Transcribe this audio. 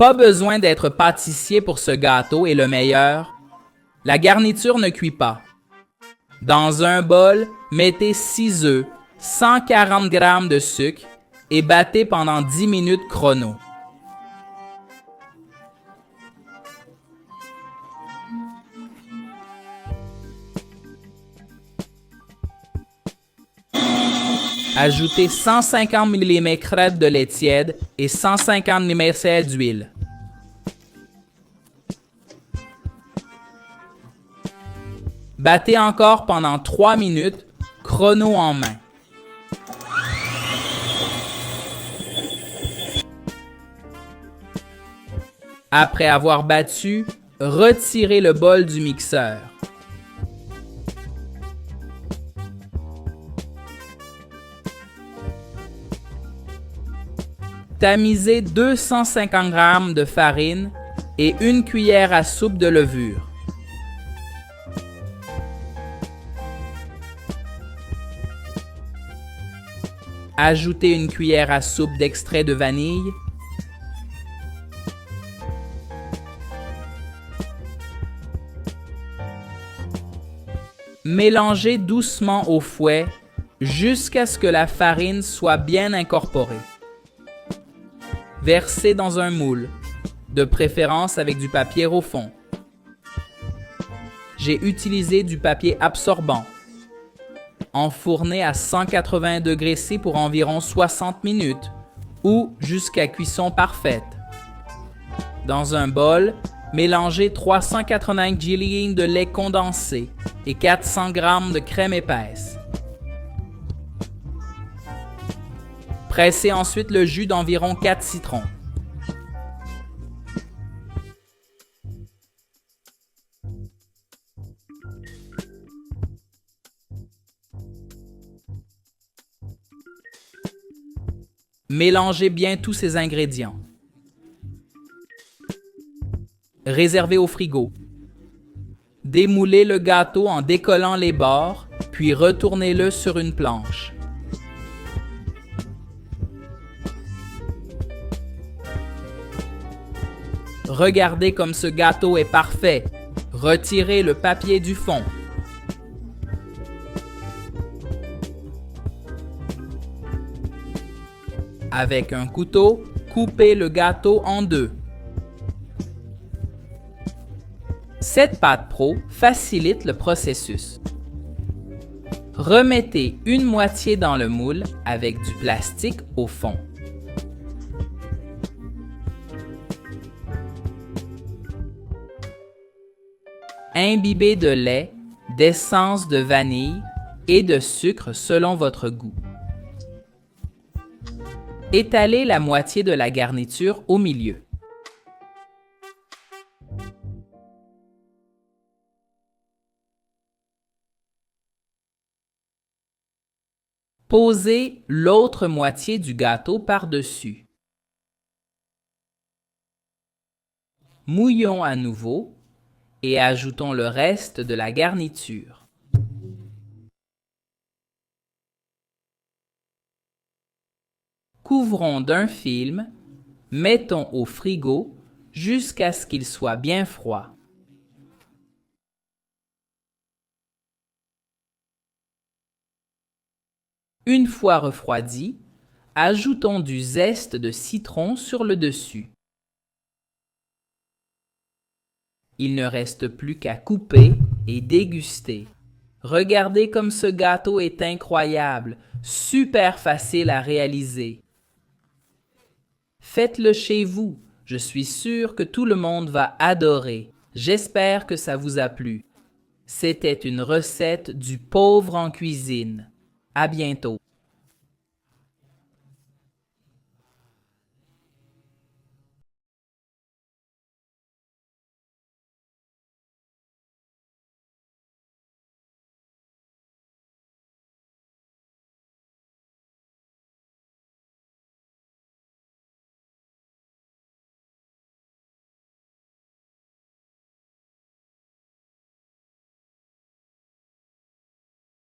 Pas besoin d'être pâtissier pour ce gâteau et le meilleur, la garniture ne cuit pas. Dans un bol, mettez 6 œufs, 140 g de sucre et battez pendant 10 minutes chrono. Ajoutez 150 ml crème de lait tiède et 150 ml d'huile. Battez encore pendant 3 minutes, chrono en main. Après avoir battu, retirez le bol du mixeur. Tamisez 250 g de farine et 1 cuillère à soupe de levure. Ajoutez 1 cuillère à soupe d'extrait de vanille. Mélangez doucement au fouet jusqu'à ce que la farine soit bien incorporée. Versez dans un moule, de préférence avec du papier au fond. J'ai utilisé du papier absorbant. Enfournez à 180 degrés C pour environ 60 minutes ou jusqu'à cuisson parfaite. Dans un bol, mélangez 380 g de lait condensé et 400 g de crème épaisse. Pressez ensuite le jus d'environ 4 citrons. Mélangez bien tous ces ingrédients. Réservez au frigo. Démoulez le gâteau en décollant les bords, puis retournez-le sur une planche. Regardez comme ce gâteau est parfait. Retirez le papier du fond. Avec un couteau, coupez le gâteau en deux. Cette pâte pro facilite le processus. Remettez une moitié dans le moule avec du plastique au fond. Imbibez de lait, d'essence de vanille et de sucre selon votre goût. Étalez la moitié de la garniture au milieu. Posez l'autre moitié du gâteau par-dessus. Mouillons à nouveau et ajoutons le reste de la garniture. Couvrons d'un film, mettons au frigo jusqu'à ce qu'il soit bien froid. Une fois refroidi, ajoutons du zeste de citron sur le dessus. Il ne reste plus qu'à couper et déguster. Regardez comme ce gâteau est incroyable, super facile à réaliser. Faites-le chez vous, je suis sûr que tout le monde va adorer. J'espère que ça vous a plu. C'était une recette du pauvre en cuisine. À bientôt.